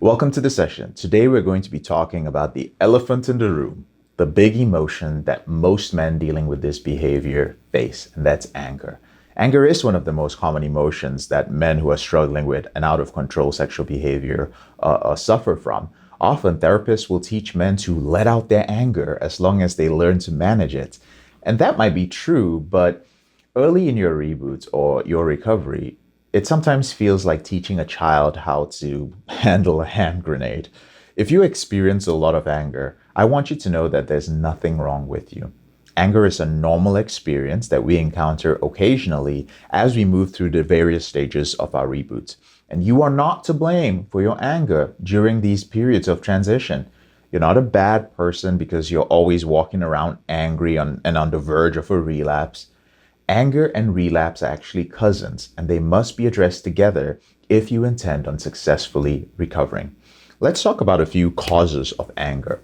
Welcome to the session. Today we're going to be talking about the elephant in the room, the big emotion that most men dealing with this behavior face, and that's anger. Anger is one of the most common emotions that men who are struggling with an out of control sexual behavior suffer from. Often therapists will teach men to let out their anger as long as they learn to manage it. And that might be true, but early in your reboot or your recovery, it sometimes feels like teaching a child how to handle a hand grenade. If you experience a lot of anger, I want you to know that there's nothing wrong with you. Anger is a normal experience that we encounter occasionally as we move through the various stages of our reboot. And you are not to blame for your anger during these periods of transition. You're not a bad person because you're always walking around angry and on the verge of a relapse. Anger and relapse are actually cousins, and they must be addressed together if you intend on successfully recovering. Let's talk about a few causes of anger.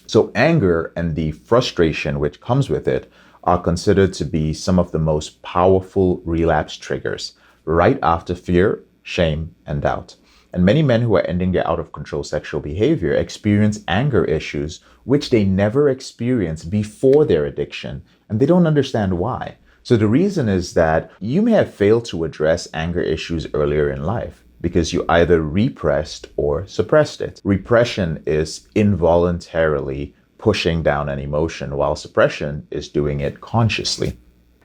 So anger and the frustration which comes with it are considered to be some of the most powerful relapse triggers, right after fear, shame, and doubt. And many men who are ending their out of control sexual behavior experience anger issues which they never experienced before their addiction, and they don't understand why. So the reason is that you may have failed to address anger issues earlier in life because you either repressed or suppressed it. Repression is involuntarily pushing down an emotion, while suppression is doing it consciously.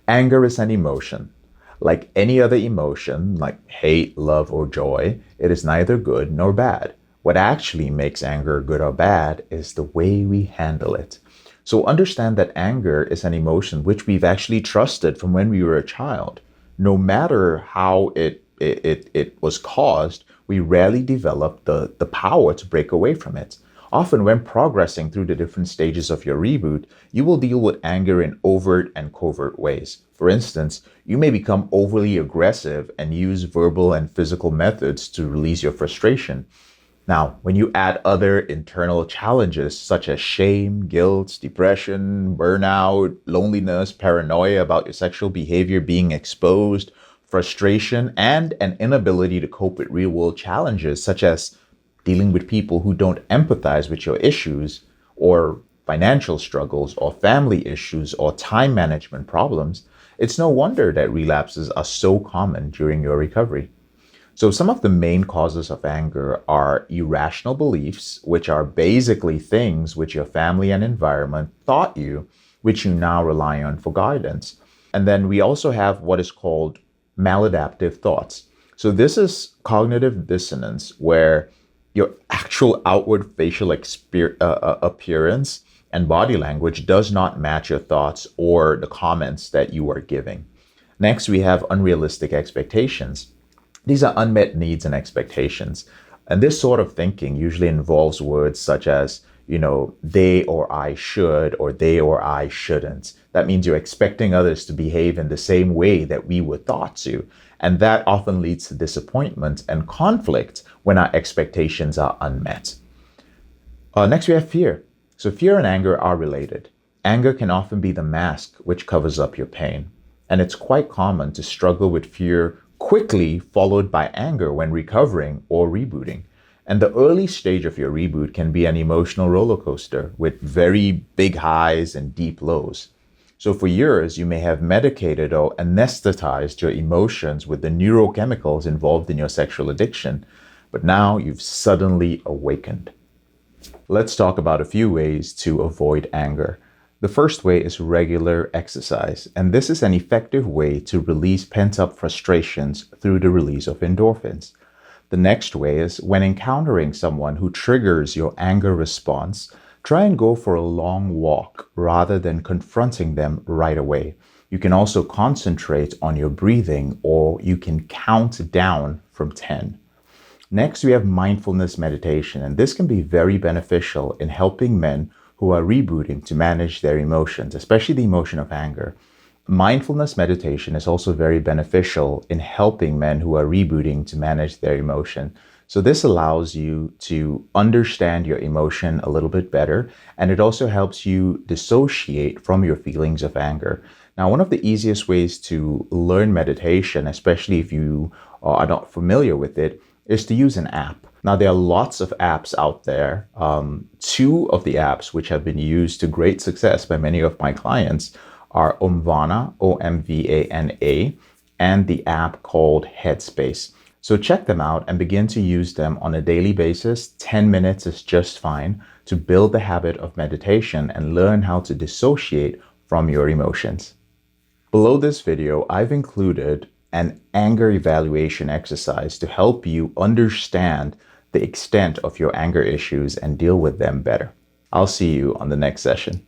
Anger is an emotion. Like any other emotion, like hate, love, or joy, it is neither good nor bad. What actually makes anger good or bad is the way we handle it. So understand that anger is an emotion which we've actually trusted from when we were a child. No matter how it was caused, we rarely develop the power to break away from it. Often when progressing through the different stages of your reboot, you will deal with anger in overt and covert ways. For instance, you may become overly aggressive and use verbal and physical methods to release your frustration. Now, when you add other internal challenges such as shame, guilt, depression, burnout, loneliness, paranoia about your sexual behavior being exposed, frustration, and an inability to cope with real-world challenges such as dealing with people who don't empathize with your issues, or financial struggles, or family issues, or time management problems, it's no wonder that relapses are so common during your recovery. So some of the main causes of anger are irrational beliefs, which are basically things which your family and environment taught you, which you now rely on for guidance. And then we also have what is called maladaptive thoughts. So this is cognitive dissonance, where your actual outward facial appearance and body language does not match your thoughts or the comments that you are giving. Next, we have unrealistic expectations. These are unmet needs and expectations. And this sort of thinking usually involves words such as, they or I should, or they or I shouldn't. That means you're expecting others to behave in the same way that we were taught to. And that often leads to disappointment and conflict when our expectations are unmet. Next, we have fear. So fear and anger are related. Anger can often be the mask which covers up your pain. And it's quite common to struggle with fear quickly followed by anger when recovering or rebooting. And the early stage of your reboot can be an emotional roller coaster with very big highs and deep lows. So for years, you may have medicated or anesthetized your emotions with the neurochemicals involved in your sexual addiction, but now you've suddenly awakened. Let's talk about a few ways to avoid anger. The first way is regular exercise, and this is an effective way to release pent-up frustrations through the release of endorphins. The next way is when encountering someone who triggers your anger response, try and go for a long walk rather than confronting them right away. You can also concentrate on your breathing, or you can count down from 10. Next, we have mindfulness meditation, and this can be very beneficial in helping men who are rebooting to manage their emotions, especially the emotion of anger. Mindfulness meditation is also very beneficial in helping men who are rebooting to manage their emotion. So this allows you to understand your emotion a little bit better, and it also helps you dissociate from your feelings of anger. Now, one of the easiest ways to learn meditation, especially if you are not familiar with it, is to use an app. Now, there are lots of apps out there. Two of the apps which have been used to great success by many of my clients are Omvana, Omvana, and the app called Headspace. So check them out and begin to use them on a daily basis. 10 minutes is just fine to build the habit of meditation and learn how to dissociate from your emotions. Below this video, I've included an anger evaluation exercise to help you understand the extent of your anger issues and deal with them better. I'll see you on the next session.